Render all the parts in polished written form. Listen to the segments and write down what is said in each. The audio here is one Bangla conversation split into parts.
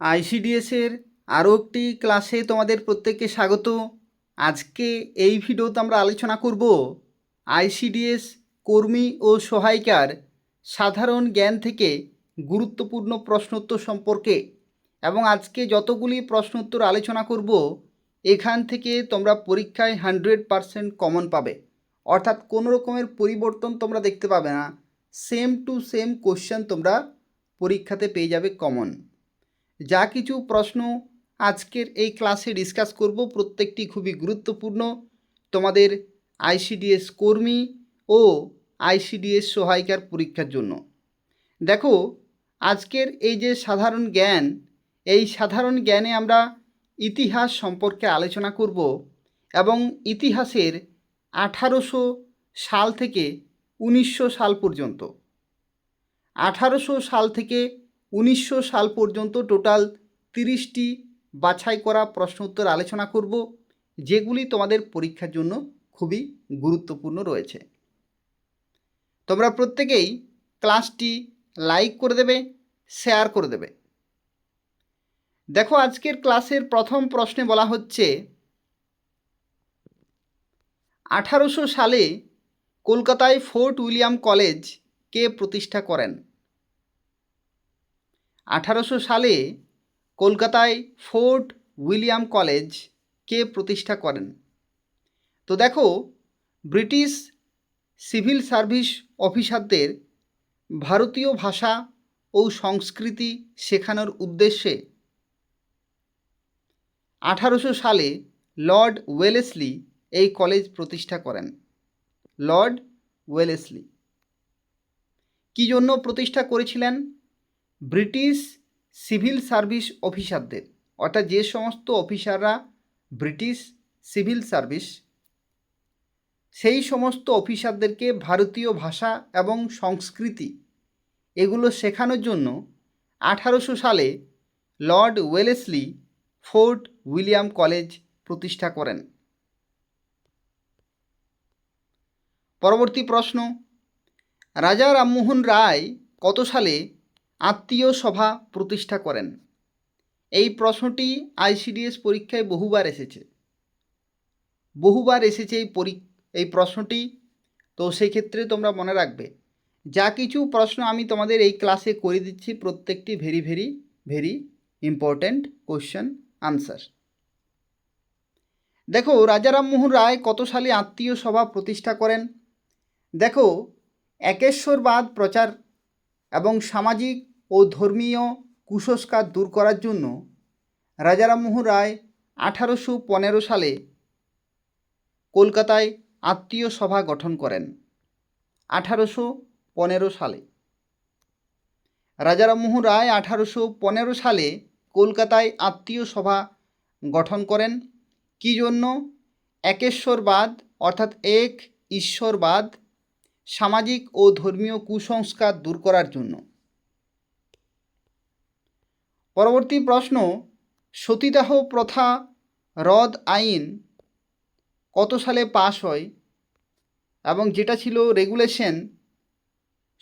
আইসিডিএসের আরও একটি ক্লাসে তোমাদের প্রত্যেককে স্বাগত। আজকে এই ভিডিওতে আমরা আলোচনা করব আইসিডিএস কর্মী ও সহায়িকার সাধারণ জ্ঞান থেকে গুরুত্বপূর্ণ প্রশ্নোত্তর সম্পর্কে। এবং আজকে যতগুলি প্রশ্নোত্তর আলোচনা করব এখান থেকে তোমরা পরীক্ষায় 100% কমন পাবে, অর্থাৎ কোনো রকমের পরিবর্তন তোমরা দেখতে পাবে না। সেম টু সেম কোশ্চেন তোমরা পরীক্ষাতে পেয়ে যাবে কমন। যা কিছু প্রশ্ন আজকের এই ক্লাসে ডিসকাস করব প্রত্যেকটি খুবই গুরুত্বপূর্ণ তোমাদের আইসিডিএস কর্মী ও আইসিডিএস সহায়িকার পরীক্ষার জন্য। দেখো, আজকের এই যে সাধারণ জ্ঞান, এই সাধারণ জ্ঞানে আমরা ইতিহাস সম্পর্কে আলোচনা করব এবং ইতিহাসের 1800 সাল থেকে 1900 সাল পর্যন্ত, 1800 সাল থেকে 1900 সাল পর্যন্ত টোটাল 30টি বাছাই করা প্রশ্ন উত্তর আলোচনা করব, যেগুলি তোমাদের পরীক্ষার জন্য খুবই গুরুত্বপূর্ণ রয়েছে। তোমরা প্রত্যেকেই ক্লাসটি লাইক করে দেবে, শেয়ার করে দেবে। দেখো, আজকের ক্লাসের প্রথম প্রশ্নে বলা হচ্ছে 1800 সালে কলকাতায় ফোর্ট উইলিয়াম কলেজ কে প্রতিষ্ঠা করেন? 1800 সালে কলকাতায় ফোর্ট উইলিয়াম কলেজ কে প্রতিষ্ঠা করেন? তো দেখো, ব্রিটিশ সিভিল সার্ভিস অফিসারদের ভারতীয় ভাষা ও সংস্কৃতি শেখানোর উদ্দেশ্যে 1800 সালে লর্ড ওয়েলেসলি এই কলেজ প্রতিষ্ঠা করেন। লর্ড ওয়েলেসলি কী জন্য প্রতিষ্ঠা করেছিলেন? ব্রিটিশ সিভিল সার্ভিস অফিসারদের, অর্থাৎ যে সমস্ত অফিসাররা ব্রিটিশ সিভিল সার্ভিস, সেই সমস্ত অফিসারদেরকে ভারতীয় ভাষা এবং সংস্কৃতি এগুলো শেখানোর জন্য 1800 সালে Lord Wellesley fort William college প্রতিষ্ঠা করেন। পরবর্তী প্রশ্ন, রাজা রামমোহন রায় কত সালে আত্মীয় সভা প্রতিষ্ঠা করেন? এই প্রশ্নটি আইসিডিএস পরীক্ষায় বহুবার এসেছে এই প্রশ্নটি। তো সেই ক্ষেত্রে তোমরা মনে রাখবে, যা কিছু প্রশ্ন আমি তোমাদের এই ক্লাসে করে দিচ্ছি প্রত্যেকটি very very very important question answer. দেখো, রাজা রামমোহন রায় কত সালে আত্মীয় সভা প্রতিষ্ঠা করেন? দেখো, একেশ্বরবাদ প্রচার এবং সামাজিক ও ধর্মীয় কুসংস্কার দূর করার জন্য রাজা রামমোহন রায় 1815 সালে কলকাতায় আত্মীয় সভা গঠন করেন। 1815 সালে রাজা রামমোহন রায় 1815 সালে কলকাতায় আত্মীয় সভা গঠন করেন। কী জন্য? একেশ্বরবাদ অর্থাৎ এক ঈশ্বরবাদ, সামাজিক ও ধর্মীয় কুসংস্কার দূর করার জন্য। পরবর্তী প্রশ্ন, সতীদাহ প্রথা রদ আইন কত সালে পাশ হয়? এবং যেটা ছিল রেগুলেশন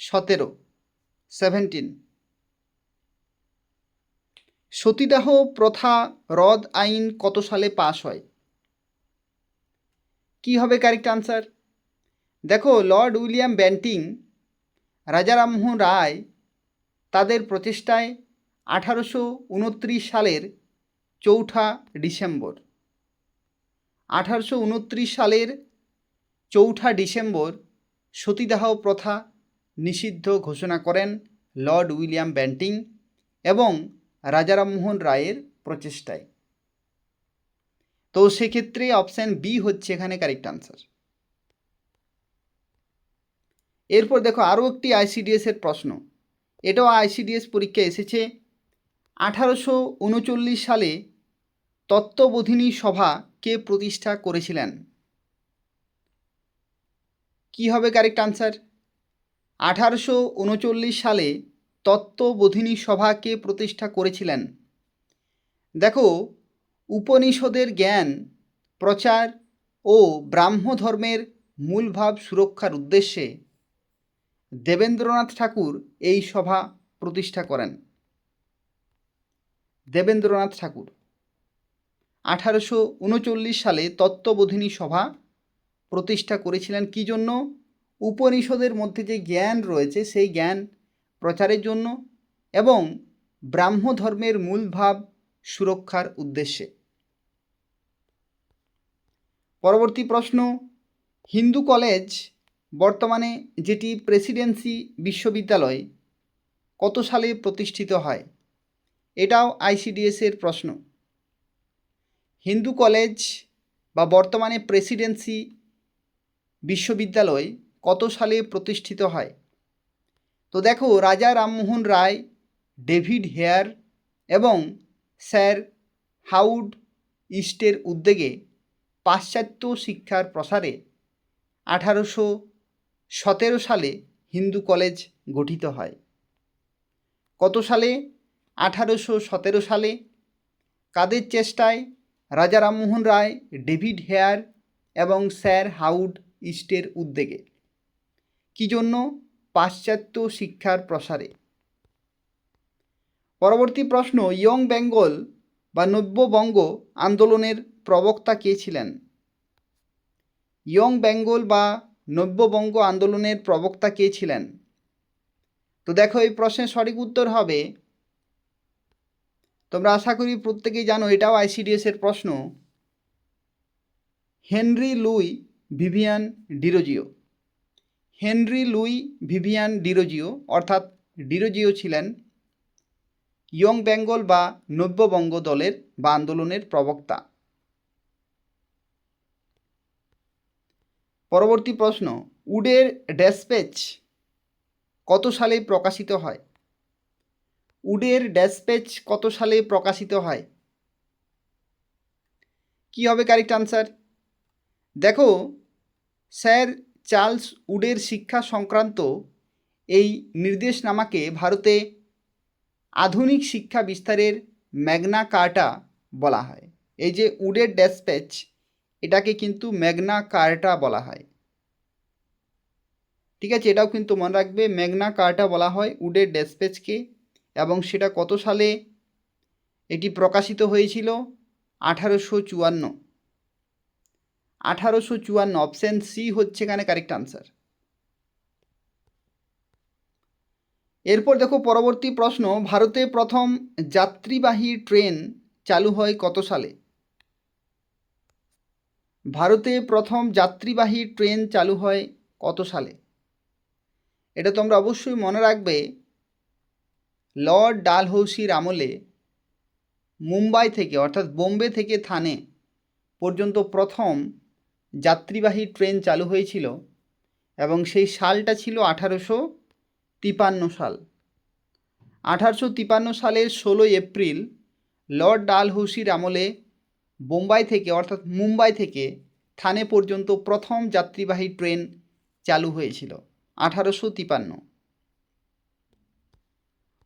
17। সতীদাহ প্রথা রদ আইন কত সালে পাশ হয়? কি হবে কারেক্ট আনসার? দেখো, লর্ড উইলিয়াম বেন্টিং, রাজা রামমোহন রায় তাদের প্রচেষ্টায় 1829 সালের 4 ডিসেম্বর 1829 সালের 4 ডিসেম্বর সতীদাহ প্রথা নিষিদ্ধ ঘোষণা করেন লর্ড উইলিয়াম বেন্টিং এবং রাজা রামমোহন রায়ের প্রচেষ্টায়। তো সেক্ষেত্রে অপশান বি হচ্ছে এখানে কারেক্ট আনসার। এরপর দেখো, আরও একটি আইসিডিএসের প্রশ্ন, এটাও আইসিডিএস পরীক্ষায় এসেছে। 1839 সালে তত্ত্ববোধিনী সভা কে প্রতিষ্ঠা করেছিলেন? কি হবে কারেক্ট আনসার? 1839 সালে তত্ত্ববোধিনী সভা কে প্রতিষ্ঠা করেছিলেন? দেখো, উপনিষদের জ্ঞান প্রচার ও ব্রাহ্ম ধর্মের মূলভাব সুরক্ষার উদ্দেশ্যে দেবেন্দ্রনাথ ঠাকুর এই সভা প্রতিষ্ঠা করেন। দেবেন্দ্রনাথ ঠাকুর। 1839 সালে তত্ত্ববোধিনী সভা প্রতিষ্ঠা করেছিলেন কী জন্য? উপনিষদের মধ্যে যে জ্ঞান রয়েছে সেই জ্ঞান প্রচারের জন্য এবং ব্রাহ্ম ধর্মের মূল ভাব সুরক্ষার উদ্দেশ্যে। পরবর্তী প্রশ্ন, হিন্দু কলেজ বর্তমানে যেটি প্রেসিডেন্সি বিশ্ববিদ্যালয় কত সালে প্রতিষ্ঠিত হয়? এটাও আইসিডিএসের প্রশ্ন। হিন্দু কলেজ বা বর্তমানে প্রেসিডেন্সি বিশ্ববিদ্যালয় কত সালে প্রতিষ্ঠিত হয়? তো দেখো, রাজা রামমোহন রায়, ডেভিড হেয়ার এবং স্যার হাউড ইস্টের উদ্যোগে পাশ্চাত্য শিক্ষার প্রসারে 1817 সালে হিন্দু কলেজ গঠিত হয়। কত সালে? 1817 সালে। কাদের চেষ্টায়? রাজা রামমোহন রায়, ডেভিড হেয়ার এবং স্যার হাউড ইস্টের উদ্যোগে। কী জন্য? পাশ্চাত্য শিক্ষার প্রসারে। পরবর্তী প্রশ্ন, ইয়ং বেঙ্গল বা নব্যবঙ্গ আন্দোলনের প্রবক্তা কে ছিলেন? ইয়ং বেঙ্গল বা নব্যবঙ্গ আন্দোলনের প্রবক্তা কে ছিলেন? তো দেখো, এই প্রশ্নের সঠিক উত্তর হবে, তোমরা আশা করি প্রত্যেকেই জানো, এটাও আইসিডিএসের প্রশ্ন, Henry Louis Vivian Derozio. Henry Louis Vivian Derozio অর্থাৎ ডিরোজিও ছিলেন ইয়ং বেঙ্গল বা নব্যবঙ্গ দলের বা আন্দোলনের প্রবক্তা। পরবর্তী প্রশ্ন, উডের ড্যাসপ্যাচ কত সালে প্রকাশিত হয়? উডের ড্যাসপ্যাচ কত সালে প্রকাশিত হয়? কি হবে কারেক্ট আনসার? দেখো, স্যার চার্লস উডের শিক্ষা সংক্রান্ত এই নির্দেশনামাকে ভারতে আধুনিক শিক্ষা বিস্তারের ম্যাগনা কার্টা বলা হয়। এই যে উডের ড্যাসপ্যাচ, এটাকে কিন্তু ম্যাগনা কার্টা বলা হয়। ঠিক আছে, এটাও কিন্তু মনে রাখবে, ম্যাগনা কার্টা বলা হয় উডের ড্যাসপ্যাচকে। এবং সেটা কত সালে এটি প্রকাশিত হয়েছিল? 1854। 1854, অপশান সি হচ্ছে এখানে কারেক্ট আনসার। এরপর দেখো পরবর্তী প্রশ্ন, ভারতে প্রথম যাত্রীবাহী ট্রেন চালু হয় কত সালে? ভারতে প্রথম যাত্রীবাহী ট্রেন চালু হয় কত সালে? এটা তোমরা অবশ্যই মনে রাখবে, লর্ড ডালহৌসির আমলে মুম্বাই থেকে অর্থাৎ বোম্বে থেকে থানে পর্যন্ত প্রথম যাত্রীবাহী ট্রেন চালু হয়েছিল এবং সেই সালটা ছিল 1853 সাল। 1853 সালের 16 এপ্রিল লর্ড ডালহৌসির আমলে বোম্বাই থেকে অর্থাৎ মুম্বাই থেকে থানে পর্যন্ত প্রথম যাত্রীবাহী ট্রেন চালু হয়েছিল 1853।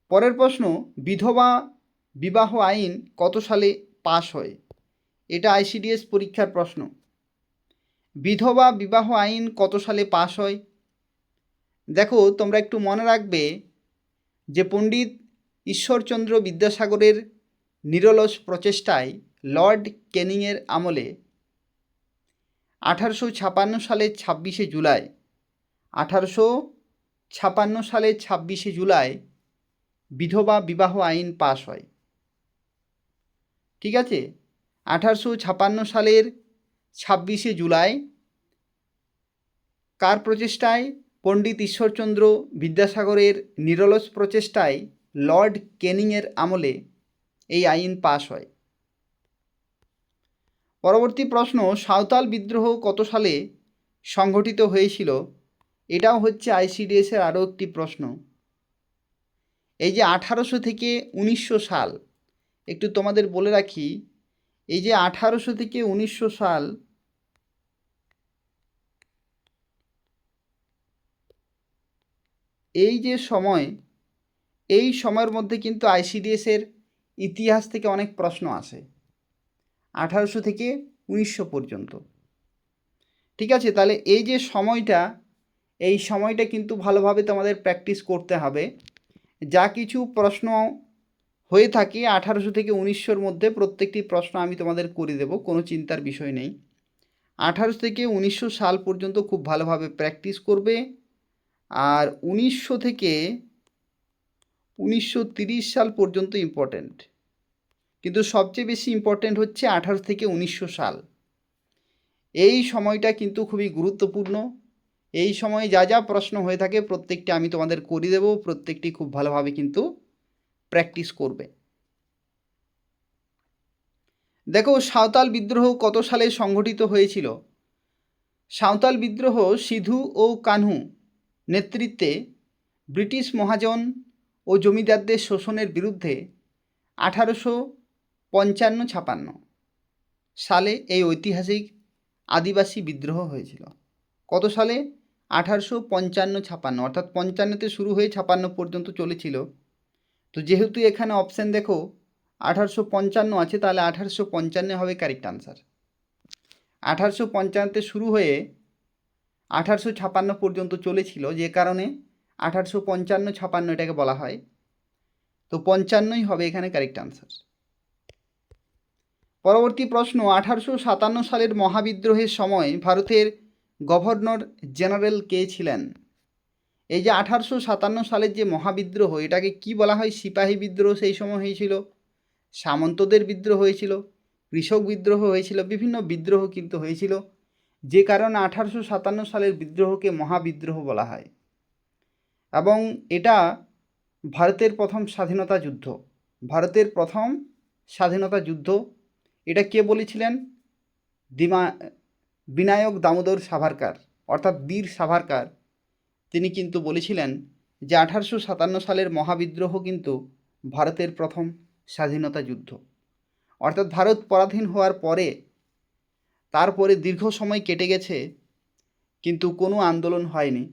পরের প্রশ্ন, বিধবা বিবাহ আইন কত সালে পাশ হয়? এটা আইসিডিএস পরীক্ষার প্রশ্ন। বিধবা বিবাহ আইন কত সালে পাশ হয়? দেখো, তোমরা একটু মনে রাখবে যে পণ্ডিত ঈশ্বরচন্দ্র বিদ্যাসাগরের নিরলস প্রচেষ্টায় লর্ড ক্যানিংয়ের আমলে 1856 সালের 26শে জুলাই 1856 সালের 26শে জুলাই বিধবা বিবাহ আইন পাশ হয়। ঠিক আছে, 1856 সালের 26শে জুলাই কার প্রচেষ্টায়? পণ্ডিত ঈশ্বরচন্দ্র বিদ্যাসাগরের নিরলস প্রচেষ্টায় লর্ড ক্যানিংয়ের আমলে এই আইন পাশ হয়। পরবর্তী প্রশ্ন, সাঁওতাল বিদ্রোহ কত সালে সংগঠিত হয়েছিল? এটাও হচ্ছে আইসিডিএসের আরও একটি প্রশ্ন। এই যে 1800 থেকে 1900 সাল, একটু তোমাদের বলে রাখি, এই যে 1800 থেকে 1900 সাল, এই যে সময়, এই সময়ের মধ্যে কিন্তু আইসিডিএসের ইতিহাস থেকে অনেক প্রশ্ন আসে 1800 থেকে 1900 পর্যন্ত। ঠিক আছে, তাহলে এই যে সময়টা, এই সময়টা কিন্তু ভালোভাবে তোমাদের প্র্যাকটিস করতে হবে। যা কিছু প্রশ্ন হয়ে থাকে 1800 থেকে 1900-র মধ্যে। প্রত্যেকটি প্রশ্ন আমি তোমাদের করে দেব, কোনো চিন্তার বিষয় নেই। 1800 থেকে 1900 সাল পর্যন্ত খুব ভালোভাবে প্র্যাকটিস করবে, আর 1900 থেকে 1930 সাল পর্যন্ত ইম্পর্ট্যান্ট, কিন্তু সবচেয়ে বেশি ইম্পর্ট্যান্ট হচ্ছে 1800 থেকে 1900 সাল। এই সময়টা কিন্তু খুবই গুরুত্বপূর্ণ। এই সময়ে যা যা প্রশ্ন হয়ে থাকে প্রত্যেকটি আমি তোমাদের করে দেব, প্রত্যেকটি খুব ভালোভাবে কিন্তু প্র্যাকটিস করবে। দেখো, সাঁওতাল বিদ্রোহ কত সালে সংঘটিত হয়েছিল? সাঁওতাল বিদ্রোহ সিধু ও কানহু নেতৃত্বে ব্রিটিশ মহাজন ও জমিদারদের শোষণের বিরুদ্ধে 1855-56 সালে এই ঐতিহাসিক আদিবাসী বিদ্রোহ হয়েছিল। কত সালে? 1855-56, অর্থাৎ 55-তে শুরু হয়ে 56 পর্যন্ত চলেছিল। তো যেহেতু এখানে অপশান দেখো 1855 আছে, তাহলে 1855 হবে কারেক্ট আনসার। 1855-তে শুরু হয়ে 1856 পর্যন্ত চলেছিল, যে কারণে 1855-56 এটাকে বলা হয়। তো 55ই হবে এখানে কারেক্ট আনসার। পরবর্তী প্রশ্ন, 1857 সালের মহাবিদ্রোহের সময় ভারতের গভর্নর জেনারেল কে ছিলেন? এই যে 1857 সালের যে মহাবিদ্রোহ, এটাকে কি বলা হয়? সিপাহী বিদ্রোহ সেই সময় হয়েছিল, সামন্তদের বিদ্রোহ হয়েছিল, কৃষক বিদ্রোহ হয়েছিল, বিভিন্ন বিদ্রোহ কিন্তু হয়েছিল, যে কারণে 1857 সালের বিদ্রোহকে মহাবিদ্রোহ বলা হয়। এবং এটা ভারতের প্রথম স্বাধীনতা যুদ্ধ। ভারতের প্রথম স্বাধীনতা যুদ্ধ, এটা কে বলেছিলেন? বিনায়ক দামোদর সাভারকার, অর্থাৎ বীর সাভারকার, তিনি কিন্তু বলেছিলেন যে 1857 সালের মহাবিদ্রোহ কিন্তু ভারতের প্রথম স্বাধীনতা যুদ্ধ। অর্থাৎ ভারত পরাধীন হওয়ার পরে, তারপরে দীর্ঘ সময় কেটে গেছে কিন্তু কোনো আন্দোলন হয়নি,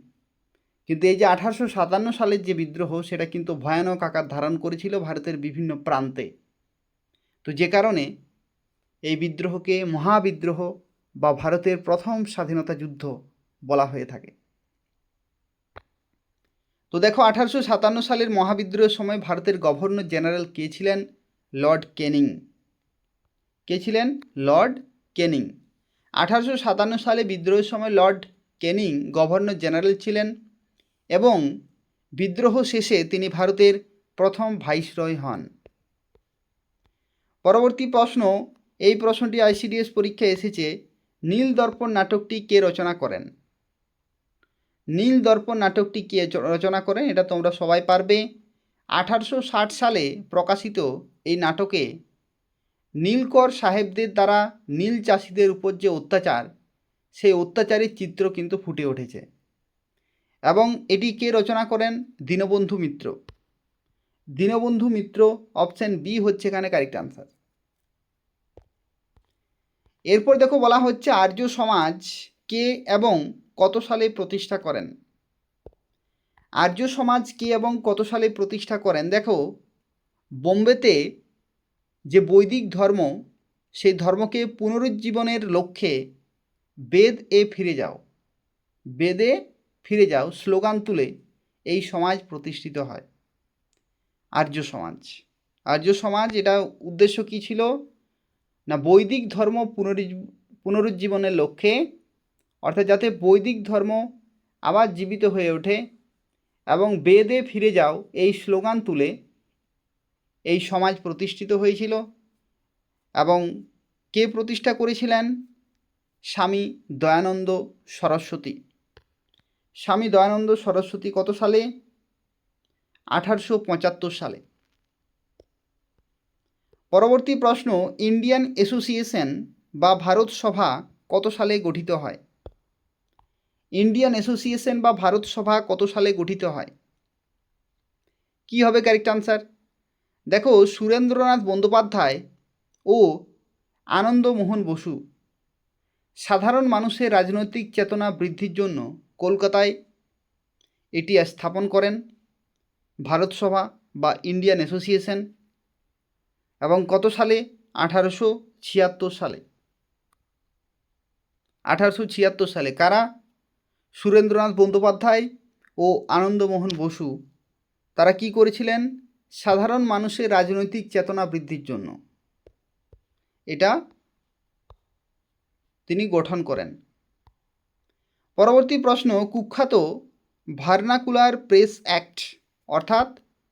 কিন্তু এই যে 1857 সালের যে বিদ্রোহ, সেটা কিন্তু ভয়ানক আকার ধারণ করেছিল ভারতের বিভিন্ন প্রান্তে। তো যে কারণে এই বিদ্রোহকে মহাবিদ্রোহ বা ভারতের প্রথম স্বাধীনতা যুদ্ধ বলা হয়ে থাকে। তো দেখো, 1857 সালের মহাবিদ্রোহের সময় ভারতের গভর্নর জেনারেল কে ছিলেন? লর্ড ক্যানিং। কে ছিলেন? লর্ড ক্যানিং। 1857 সালে বিদ্রোহের সময় লর্ড ক্যানিং গভর্নর জেনারেল ছিলেন এবং বিদ্রোহ শেষে তিনি ভারতের প্রথম ভাইসরয় হন। পরবর্তী প্রশ্ন, এই প্রশ্নটি আইসিডিএস পরীক্ষায় এসেছে। নীল দর্পণ নাটকটি কে রচনা করেন? নীল দর্পণ নাটকটি কে রচনা করেন? এটা তোমরা সবাই পারবে। 1860 সালে প্রকাশিত এই নাটকে নীলকর সাহেবদের দ্বারা নীল চাষিদের উপর যে অত্যাচার, সেই অত্যাচারের চিত্র কিন্তু ফুটে উঠেছে। এবং এটি কে রচনা করেন? দীনবন্ধু মিত্র। দীনবন্ধু মিত্র, অপশান বি হচ্ছে এখানে কারেক্ট আনসার। এরপর দেখো, বলা হচ্ছে আর্য সমাজ কে এবং কত সালে প্রতিষ্ঠা করেন? আর্য সমাজ কে এবং কত সালে প্রতিষ্ঠা করেন? দেখো, বোম্বেতে যে বৈদিক ধর্ম, সেই ধর্মকে পুনরুজ্জীবনের লক্ষ্যে বেদ এ ফিরে যাও, বেদে ফিরে যাও স্লোগান তুলে এই সমাজ প্রতিষ্ঠিত হয়, আর্য সমাজ। আর্য সমাজ, এটা উদ্দেশ্য কী ছিল না? বৈদিক ধর্ম পুনরুজ্জীবনের লক্ষ্যে, অর্থাৎ যাতে বৈদিক ধর্ম আবার জীবিত হয়ে ওঠে এবং বেদে ফিরে যাও এই স্লোগান তুলে এই সমাজ প্রতিষ্ঠিত হয়েছিল। এবং কে প্রতিষ্ঠা করেছিলেন? স্বামী দয়ানন্দ সরস্বতী। স্বামী দয়ানন্দ সরস্বতী কত সালে? 1875 সালে। পরবর্তী প্রশ্ন, ইন্ডিয়ান অ্যাসোসিয়েশন বা ভারত সভা কত সালে গঠিত হয়? ইন্ডিয়ান অ্যাসোসিয়েশন বা ভারত সভা কত সালে গঠিত হয়? কি হবে কারেক্ট আনসার? দেখো, সুরেন্দ্রনাথ বন্দ্যোপাধ্যায় ও আনন্দমোহন বসু সাধারণ মানুষের রাজনৈতিক চেতনা বৃদ্ধির জন্য কলকাতায় এটি স্থাপন করেন, ভারত সভা বা ইন্ডিয়ান অ্যাসোসিয়েশন। এবং কত সালে? 1876 সালে। 1876 সালে। কারা? সুরেন্দ্রনাথ বন্দ্যোপাধ্যায় ও আনন্দমোহন বসু, তারা কি করেছিলেন? সাধারণ মানুষের রাজনৈতিক চেতনা বৃদ্ধির জন্য এটা তিনি গঠন করেন। পরবর্তী প্রশ্ন, কুখ্যাত ভার্নাকুলার প্রেস অ্যাক্ট অর্থাৎ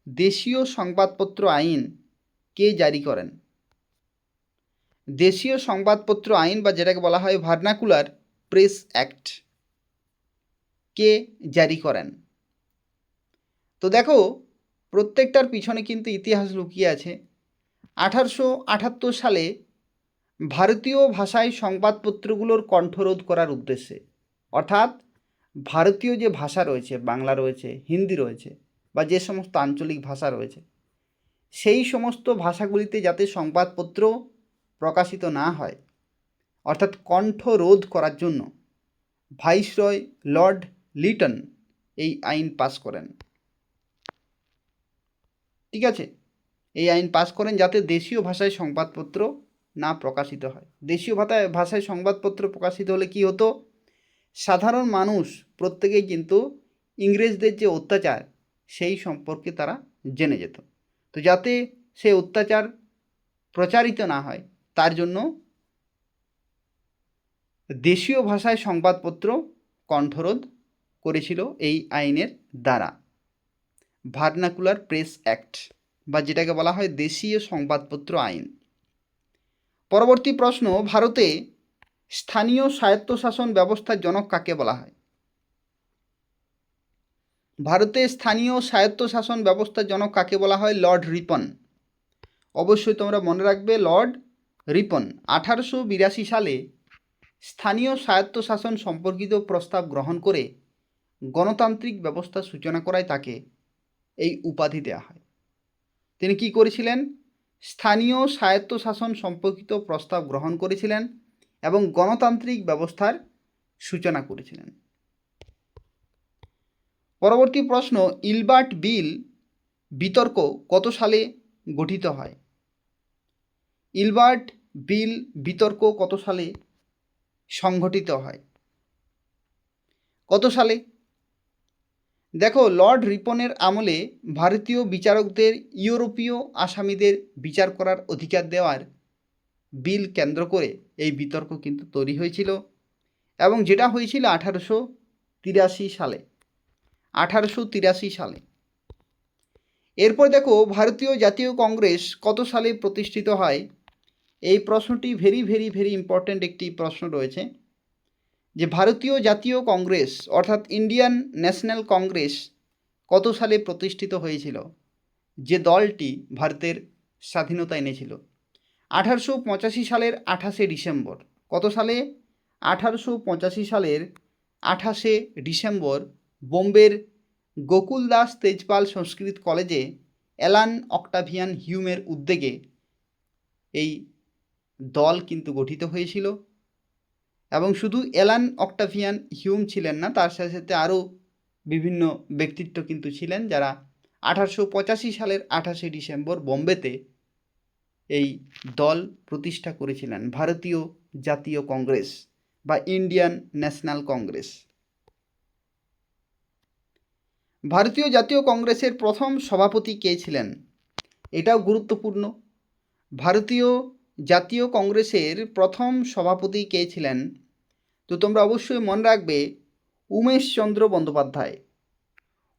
দেশীয় সংবাদপত্র আইন কে জারি করেন? দেশীয় সংবাদপত্র আইন বা যেটাকে বলা হয় ভার্নাকুলার প্রেস অ্যাক্ট কে জারি করেন? তো দেখো, প্রত্যেকটার পিছনে কিন্তু ইতিহাস লুকিয়ে আছে। 1878 সালে ভারতীয় ভাষায় সংবাদপত্রগুলোর কণ্ঠরোধ করার উদ্দেশ্যে, অর্থাৎ ভারতীয় যে ভাষা রয়েছে, বাংলা রয়েছে, হিন্দি রয়েছে বা যে সমস্ত আঞ্চলিক ভাষা রয়েছে, সেই সমস্ত ভাষাগুলিতে যাতে সংবাদপত্র প্রকাশিত না হয়, অর্থাৎ কণ্ঠরোধ করার জন্য ভাইসরয় লর্ড লিটন এই আইন পাস করেন। ঠিক আছে, এই আইন পাস করেন যাতে দেশীয় ভাষায় সংবাদপত্র না প্রকাশিত হয়। দেশীয় ভাষায় সংবাদপত্র প্রকাশিত হলে কি হতো, সাধারণ মানুষ প্রত্যেকেই কিন্তু ইংরেজদের যে অত্যাচার সেই সম্পর্কে তারা জেনে যেত। তো যাতে সেই অত্যাচার প্রচারিত না হয় তার জন্য দেশীয় ভাষায় সংবাদপত্র কণ্ঠরোধ করেছিল এই আইনের দ্বারা, ভার্নাকুলার প্রেস অ্যাক্ট বা যেটাকে বলা হয় দেশীয় সংবাদপত্র আইন। পরবর্তী প্রশ্ন, ভারতে স্থানীয় স্বায়ত্তশাসন ব্যবস্থার জনক কাকে বলা হয়? ভারতে স্থানীয় স্বায়ত্তশাসন ব্যবস্থার জনক কাকে বলা হয়? লর্ড রিপন। অবশ্যই তোমরা মনে রাখবে, লর্ড রিপন 1882 সালে স্থানীয় স্বায়ত্তশাসন সম্পর্কিত প্রস্তাব গ্রহণ করে গণতান্ত্রিক ব্যবস্থার সূচনা করায় তাকে এই উপাধি দেওয়া হয়। তিনি কি করেছিলেন? স্থানীয় স্বায়ত্তশাসন সম্পর্কিত প্রস্তাব গ্রহণ করেছিলেন এবং গণতান্ত্রিক ব্যবস্থার সূচনা করেছিলেন। পরবর্তী প্রশ্ন, ইলবার্ট বিল বিতর্ক কত সালে গঠিত হয়? ইলবার্ট বিল বিতর্ক কত সালে সংঘটিত হয়? কত সালে? দেখো, লর্ড রিপনের আমলে ভারতীয় বিচারকদের ইউরোপীয় আসামিদের বিচার করার অধিকার দেওয়ার বিল কেন্দ্র করে এই বিতর্ক কিন্তু তৈরি হয়েছিল এবং যেটা হয়েছিল 1883 সালে। 1883 সালে। এরপর দেখো, ভারতীয় জাতীয় কংগ্রেস কত সালে প্রতিষ্ঠিত হয়? এই প্রশ্নটি ভেরি ভেরি ভেরি ইম্পর্ট্যান্ট একটি প্রশ্ন রয়েছে, যে ভারতীয় জাতীয় কংগ্রেস অর্থাৎ ইন্ডিয়ান ন্যাশনাল কংগ্রেস কত সালে প্রতিষ্ঠিত হয়েছিল, যে দলটি ভারতের স্বাধীনতা এনেছিল? 1885 সালের 28শে ডিসেম্বর। কত সালে? 1885 সালের 28শে ডিসেম্বর বোম্বের গোকুল দাস তেজপাল সংস্কৃত কলেজে অ্যালান অক্টাভিয়ান হিউমের উদ্যোগে এই দল কিন্তু গঠিত হয়েছিল। এবং শুধু অ্যালান অক্টাভিয়ান হিউম ছিলেন না, তার সাথে সাথে আরও বিভিন্ন ব্যক্তিত্ব কিন্তু ছিলেন যারা 1885 সালের 28শে ডিসেম্বর বোম্বেতে এই দল প্রতিষ্ঠা করেছিলেন, ভারতীয় জাতীয় কংগ্রেস বা ইন্ডিয়ান ন্যাশনাল কংগ্রেস। ভারতীয় জাতীয় কংগ্রেসের প্রথম সভাপতি কে ছিলেন? এটাও গুরুত্বপূর্ণ। ভারতীয় জাতীয় কংগ্রেসের প্রথম সভাপতি কে ছিলেন? তো তোমরা অবশ্যই মনে রাখবে, উমেশচন্দ্র বন্দ্যোপাধ্যায়।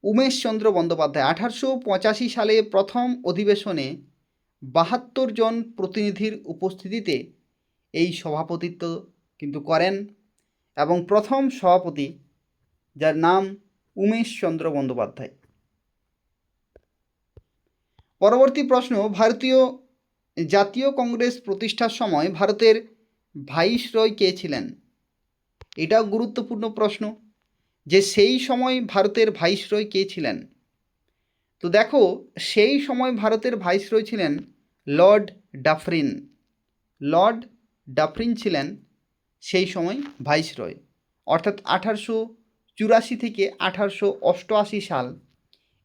উমেশচন্দ্র বন্দ্যোপাধ্যায় 1885 সালে প্রথম অধিবেশনে 72 জন প্রতিনিধির উপস্থিতিতে এই সভাপতিত্ব কিন্তু করেন এবং প্রথম সভাপতি, যার নাম উমেশচন্দ্র বন্দ্যোপাধ্যায়। পরবর্তী প্রশ্ন, ভারতীয় জাতীয় কংগ্রেস প্রতিষ্ঠার সময় ভারতের ভাইসরয় কে ছিলেন? এটাও গুরুত্বপূর্ণ প্রশ্ন, যে সেই সময় ভারতের ভাইসরয় কে ছিলেন? তো দেখো, সেই সময় ভারতের ভাইসরয় ছিলেন লর্ড ডাফরিন। লর্ড ডাফরিন ছিলেন সেই সময় ভাইসরয়, অর্থাৎ 1884 থেকে 1888 সাল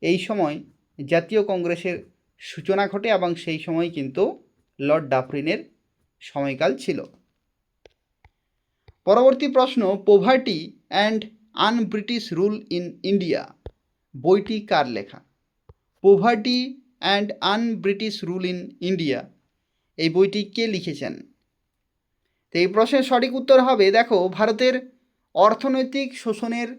এই সময় জাতীয় কংগ্রেসের সূচনা ঘটে এবং সেই সময় কিন্তু লর্ড ডাফরিনের সময়কাল ছিল। পরবর্তী প্রশ্ন, poverty and un-British rule in India বইটি কার লেখা? Poverty and un-British rule in India এই বইটি কে লিখেছেন? তো এই প্রশ্নের সঠিক উত্তর হবে, দেখো, ভারতের অর্থনৈতিক শোষণের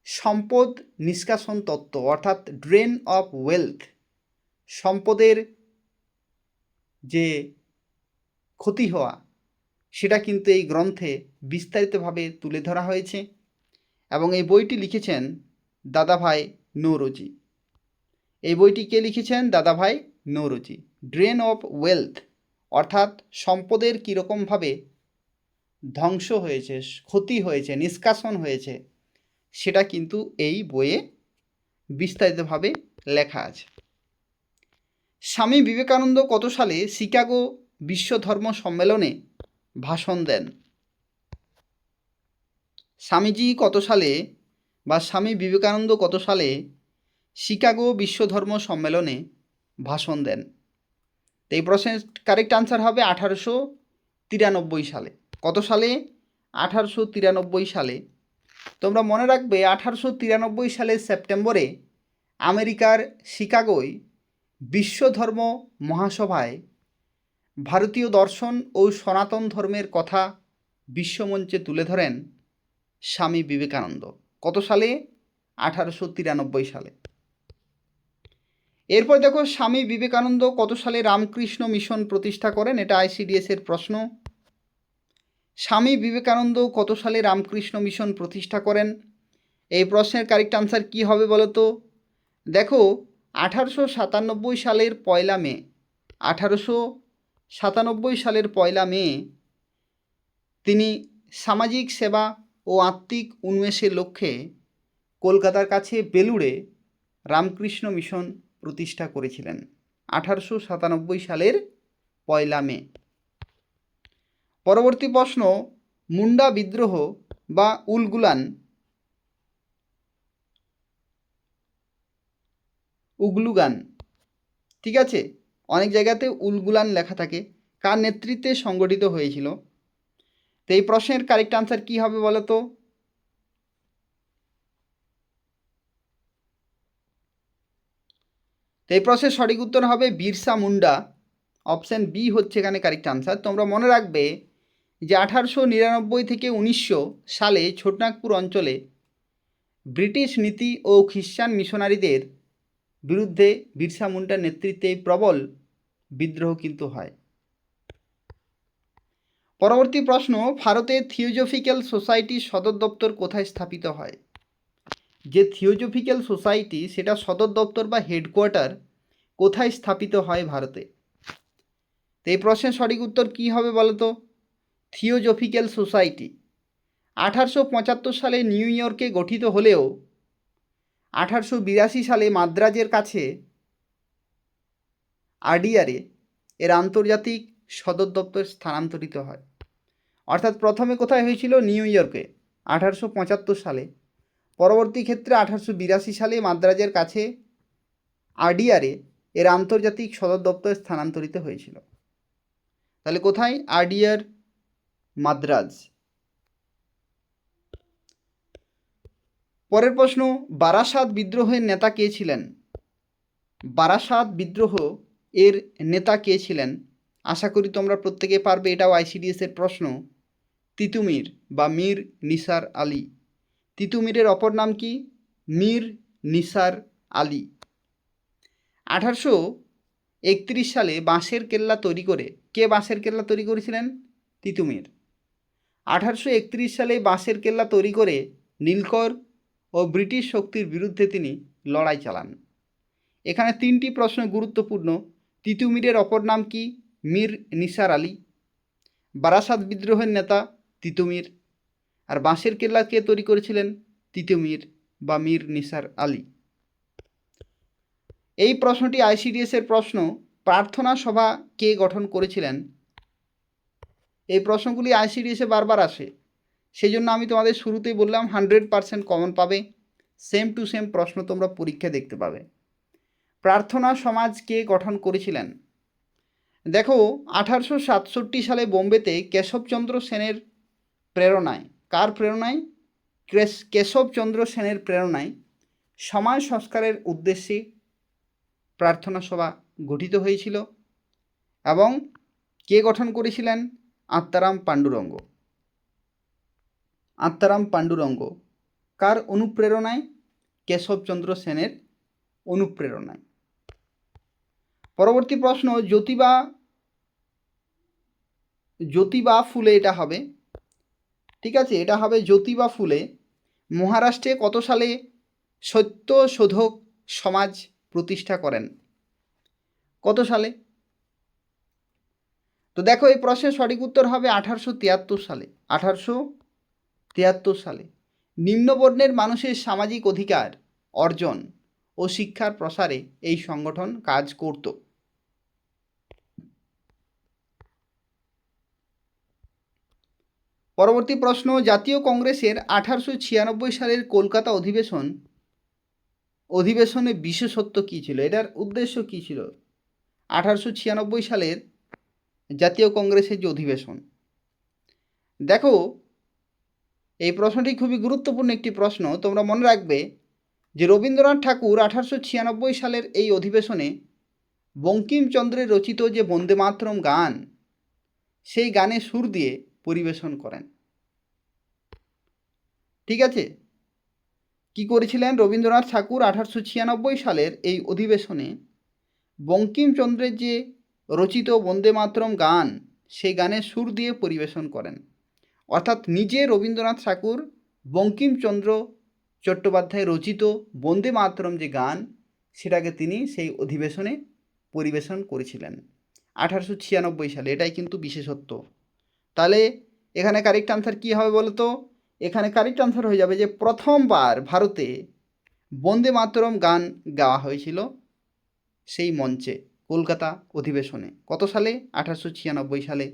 সম্পদ নিষ্কাশন তত্ত্ব, অর্থাৎ ড্রেন অফ ওয়েলথ, সম্পদের যে ক্ষতি হওয়া সেটা কিন্তু এই গ্রন্থে বিস্তারিতভাবে তুলে ধরা হয়েছে এবং এই বইটি লিখেছেন দাদাভাই নৌরোজি। এই বইটি কে লিখেছেন? দাদাভাই নৌরোজি। ড্রেন অফ ওয়েলথ অর্থাৎ সম্পদের কীরকমভাবে ধ্বংস হয়েছে, ক্ষতি হয়েছে, নিষ্কাশন হয়েছে সেটা কিন্তু এই বইয়ে বিস্তারিতভাবে লেখা আছে। স্বামী বিবেকানন্দ কত সালে শিকাগো বিশ্ব ধর্ম সম্মেলনে ভাষণ দেন? স্বামীজি কত সালে বা স্বামী বিবেকানন্দ কত সালে শিকাগো বিশ্ব ধর্ম সম্মেলনে ভাষণ দেন? তো এই প্রশ্নের কারেক্ট আনসার হবে 1893 সালে। কত সালে? 1893 সালে। তোমরা মনে রাখবে 1893 সালের সেপ্টেম্বরে আমেরিকার শিকাগোয় বিশ্ব ধর্ম মহাসভায় ভারতীয় দর্শন ও সনাতন ধর্মের কথা বিশ্বমঞ্চে তুলে ধরেন স্বামী বিবেকানন্দ। কত সালে? 1893 সালে। এরপর দেখো, স্বামী বিবেকানন্দ কত সালে রামকৃষ্ণ মিশন প্রতিষ্ঠা করেন? এটা ICDS এর প্রশ্ন। স্বামী বিবেকানন্দ কত সালে রামকৃষ্ণ মিশন প্রতিষ্ঠা করেন? এই প্রশ্নের কারেক্ট আনসার কী হবে বলো তো? দেখো, 1897 সালের 1 মে, 1897 সালের 1 মে তিনি সামাজিক সেবা ও আত্মিক উন্মেষের লক্ষ্যে কলকাতার কাছে বেলুড়ে রামকৃষ্ণ মিশন প্রতিষ্ঠা করেছিলেন। 1897 সালের 1 মে। পরবর্তী প্রশ্ন, মুন্ডা বিদ্রোহ বা উগলুগান, ঠিক আছে, অনেক জায়গাতে উলগুলান লেখা থাকে, কার নেতৃত্বে সংগঠিত হয়েছিল? তো এই প্রশ্নের কারেক্ট আনসার কী হবে বলো তো? তো এই প্রশ্নের সঠিক উত্তর হবে বিরসা মুন্ডা। অপশান বি হচ্ছে এখানে কারেক্ট আনসার। তোমরা মনে রাখবে যে 1899 থেকে 1900 সালে ছোটনাগপুর অঞ্চলে ব্রিটিশ নীতি ও খ্রিস্টান মিশনারিদের বিরুদ্ধে বিরসা মুন্ডার নেতৃত্বে প্রবল বিদ্রোহ কিন্তু হয়। পরবর্তী প্রশ্ন, ভারতের থিওজফিক্যাল সোসাইটির সদর দপ্তর কোথায় স্থাপিত হয়? যে থিওজফিক্যাল সোসাইটি সেটা সদর দপ্তর বা হেডকোয়ার্টার কোথায় স্থাপিত হয় ভারতে? তো এই প্রশ্নের সঠিক উত্তর কী হবে বলো তো? থিওজফিক্যাল সোসাইটি 1875 সালে নিউ ইয়র্কে গঠিত হলেও 1882 সালে মাদ্রাজের কাছে আডিয়ারে এর আন্তর্জাতিক সদর দপ্তর স্থানান্তরিত হয়। অর্থাৎ প্রথমে কোথায় হয়েছিল? নিউ ইয়র্কে 1875 সালে। পরবর্তী ক্ষেত্রে 1882 সালে মাদ্রাজের কাছে আডিয়ারে এর আন্তর্জাতিক সদর দপ্তর স্থানান্তরিত হয়েছিল। তাহলে কোথায়? আডিয়ার, মাদ্রাজ। পরের প্রশ্ন, বারাসাত বিদ্রোহের নেতা কে ছিলেন? বারাসাত বিদ্রোহ এর নেতা কে ছিলেন? আশা করি তোমরা প্রত্যেকে পারবে, এটাও ICDS এর প্রশ্ন। তিতুমির বা মীর নিসার আলী। তিতুমিরের অপর নাম কি? মীর নিসার আলী। 1831 সালে বাঁশের কেল্লা তৈরি করে, কে বাঁশের কেল্লা তৈরি করেছিলেন? তিতুমির। 1831 সালে বাঁশের কেল্লা তৈরি করে নীলকর ও ব্রিটিশ শক্তির বিরুদ্ধে তিনি লড়াই চালান। এখানে 3টি প্রশ্ন গুরুত্বপূর্ণ। তিতুমিরের অপর নাম কি? মীর নিসার আলী। বারাসাত বিদ্রোহের নেতা তিতুমির। আর বাঁশের কেল্লা কে তৈরি করেছিলেন? তিতুমির বা মীর নিসার আলী। এই প্রশ্নটি ICDS এর প্রশ্ন। প্রার্থনা সভা কে গঠন করেছিলেন? এই প্রশ্নগুলি ICDS এ বারবার আসে, সেই জন্য আমি তোমাদের শুরুতেই বললাম 100% কমন পাবে, সেম টু সেম প্রশ্ন তোমরা পরীক্ষা দেখতে পাবে। প্রার্থনা সমাজ কে গঠন করেছিলেন? দেখো, 1867 সালে বোম্বেতে কেশবচন্দ্র সেনের প্রেরণায়, কার প্রেরণায়? কেশবচন্দ্র সেনের প্রেরণায় সমাজ সংস্কারের উদ্দেশ্যে প্রার্থনা সভা গঠিত হয়েছিল এবং কে গঠন করেছিলেন? আত্মারাম পাণ্ডুরঙ্গ। আত্মারাম পাণ্ডুরঙ্গ কার অনুপ্রেরণায়? কেশবচন্দ্র সেনের অনুপ্রেরণায়। পরবর্তী প্রশ্ন, জ্যোতিবা ফুলে, এটা হবে, ঠিক আছে, এটা হবে জ্যোতিবা ফুলে মহারাষ্ট্রে কত সালে সত্যশোধক সমাজ প্রতিষ্ঠা করেন? কত সালে? তো দেখো এই প্রশ্নের সঠিক উত্তর হবে 1873 সালে। 1873 সালে। নিম্নবর্ণের মানুষের সামাজিক অধিকার অর্জন ও শিক্ষার প্রসারে এই সংগঠন কাজ করত। পরবর্তী প্রশ্ন, জাতীয় কংগ্রেসের 1896 সালের কলকাতা অধিবেশনে বিশেষত্ব কী ছিল? এটার উদ্দেশ্য কী ছিল? 1896 সালের জাতীয় কংগ্রেসের যে অধিবেশন, দেখো এই প্রশ্নটি খুবই গুরুত্বপূর্ণ একটি প্রশ্ন। তোমরা মনে রাখবে যে রবীন্দ্রনাথ ঠাকুর 1896 সালের এই অধিবেশনে বঙ্কিমচন্দ্রের রচিত যে বন্দে মাতরম গান, সেই গানে সুর দিয়ে পরিবেশন করেন। ঠিক আছে, কি করেছিলেন রবীন্দ্রনাথ ঠাকুর 1896 সালের এই অধিবেশনে বঙ্কিমচন্দ্রের যে রচিত বন্দে মাতরম গান, সেই গানে সুর দিয়ে পরিবেশন করেন। অর্থাৎ নিজে রবীন্দ্রনাথ ঠাকুর বঙ্কিমচন্দ্র চট্টোপাধ্যায় রচিত বন্দে মাতরম যে গান, সেটাকে তিনি সেই অধিবেশনে পরিবেশন করেছিলেন 1896 সালে। এটাই কিন্তু বিশেষত্ব। তাহলে এখানে কারেক্ট আনসার কী হবে বলো তো? এখানে কারেক্ট আনসার হয়ে যাবে যে প্রথমবার ভারতে বন্দে মাতরম গান গাওয়া হয়েছিল সেই মঞ্চে, কলকাতা অধিবেশনে। কত সালে? 1896 সালে।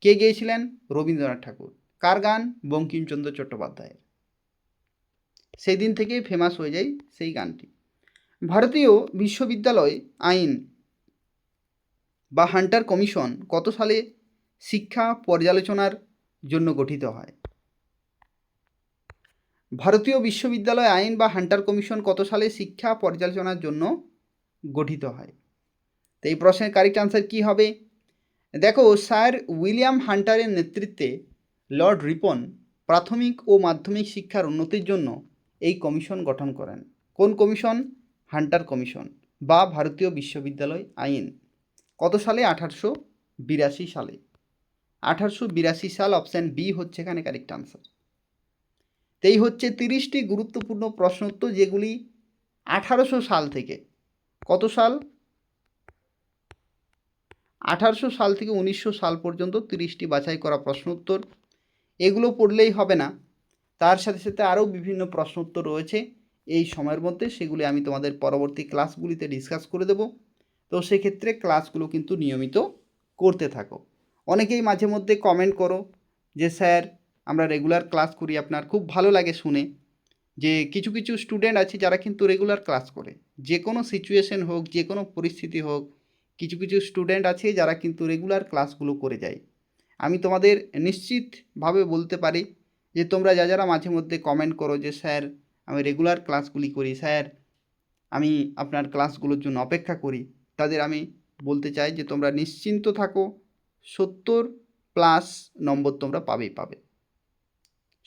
কে গেয়েছিলেন? রবীন্দ্রনাথ ঠাকুর। কার গান? বঙ্কিমচন্দ্র চট্টোপাধ্যায়ের। সেই দিন থেকেই ফেমাস হয়ে যায় সেই গানটি। ভারতীয় বিশ্ববিদ্যালয় আইন বা হান্টার কমিশন কত সালে শিক্ষা পর্যালোচনার জন্য গঠিত হয়? ভারতীয় বিশ্ববিদ্যালয় আইন বা হান্টার কমিশন কত সালে শিক্ষা পর্যালোচনার জন্য গঠিত হয়? তো এই প্রশ্নের কারেক্ট আনসার কী হবে? দেখো, স্যার উইলিয়াম হান্টারের নেতৃত্বে লর্ড রিপন প্রাথমিক ও মাধ্যমিক শিক্ষার উন্নতির জন্য এই কমিশন গঠন করেন। কোন কমিশন? হান্টার কমিশন বা ভারতীয় বিশ্ববিদ্যালয় আইন। কত সালে? 1882 সালে। 1882 সাল, অপশান বি হচ্ছে এখানে কারেক্ট আনসার। এই হচ্ছে 30টি গুরুত্বপূর্ণ প্রশ্নোত্তর, যেগুলি 1800 সাল থেকে, কত সাল? 1800 সাল থেকে 1900 সাল পর্যন্ত 30টি বাছাই করা প্রশ্নোত্তর। এগুলো পড়লেই হবে না, তার সাথে সাথে আরও বিভিন্ন প্রশ্নোত্তর রয়েছে এই সময়ের মধ্যে, সেগুলি আমি তোমাদের পরবর্তী ক্লাসগুলিতে ডিসকাস করে দেব। তো সেক্ষেত্রে ক্লাসগুলো কিন্তু নিয়মিত করতে থাকো। অনেকেই মাঝে মধ্যে কমেন্ট করো যে স্যার আমরা রেগুলার ক্লাস করি, আপনার খুব ভালো লাগে শুনে যে কিছু কিছু স্টুডেন্ট আছে যারা কিন্তু রেগুলার ক্লাস করে, যে কোনো সিচুয়েশন হোক, যে কোনো পরিস্থিতি হোক, কিছু কিছু স্টুডেন্ট আছে যারা কিন্তু রেগুলার ক্লাসগুলো করে যায়। আমি তোমাদের নিশ্চিতভাবে বলতে পারি যে তোমরা যারা মাঝে মধ্যে কমেন্ট করো যে স্যার আমি রেগুলার ক্লাসগুলি করি, স্যার আমি আপনার ক্লাসগুলোর জন্য অপেক্ষা করি, তাদের আমি বলতে চাই যে তোমরা নিশ্চিন্ত থাকো, 70+ নম্বর তোমরা পাবে।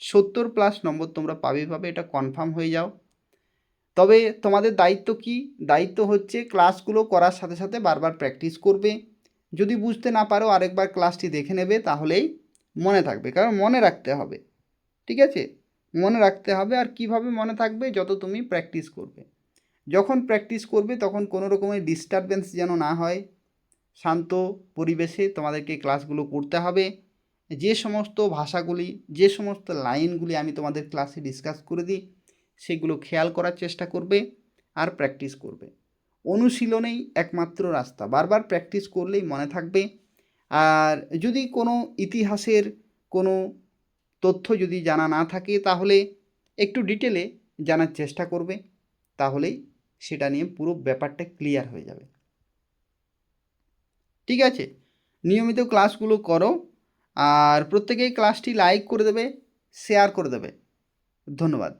70+ নম্বর তোমরা পাবে, এটা কনফার্ম হয়ে যাও। তবে তোমাদের দায়িত্ব কি? দায়িত্ব হচ্ছে ক্লাসগুলো করার সাথে সাথে বারবার প্র্যাকটিস করবে। যদি বুঝতে না পারো আরেকবার ক্লাসটি দেখে নেবে, তাহলেই মনে থাকবে, কারণ মনে রাখতে হবে। ঠিক আছে, মনে রাখতে হবে। আর কিভাবে মনে থাকবে? যত তুমি প্র্যাকটিস করবে। যখন প্র্যাকটিস করবে তখন কোনো রকমের ডিস্টারবেন্স যেন না হয়, শান্ত পরিবেশে তোমাদেরকে ক্লাসগুলো করতে হবে। যে সমস্ত ভাষাগুলি, যে সমস্ত লাইনগুলি আমি তোমাদের ক্লাসে ডিসকাস করে দিই, সেগুলো খেয়াল করার চেষ্টা করবে আর প্র্যাকটিস করবে। অনুশীলনেই একমাত্র রাস্তা, বারবার প্র্যাকটিস করলেই মনে থাকবে। আর যদি কোনো ইতিহাসের কোনো তথ্য যদি জানা না থাকে, তাহলে একটু ডিটেলে জানার চেষ্টা করবে, তাহলেই সেটা নিয়ে পুরো ব্যাপারটা ক্লিয়ার হয়ে যাবে। ঠিক আছে, নিয়মিত ক্লাসগুলো করো আর প্রত্যেকেই ক্লাসটি লাইক করে দেবে, শেয়ার করে দেবে। ধন্যবাদ।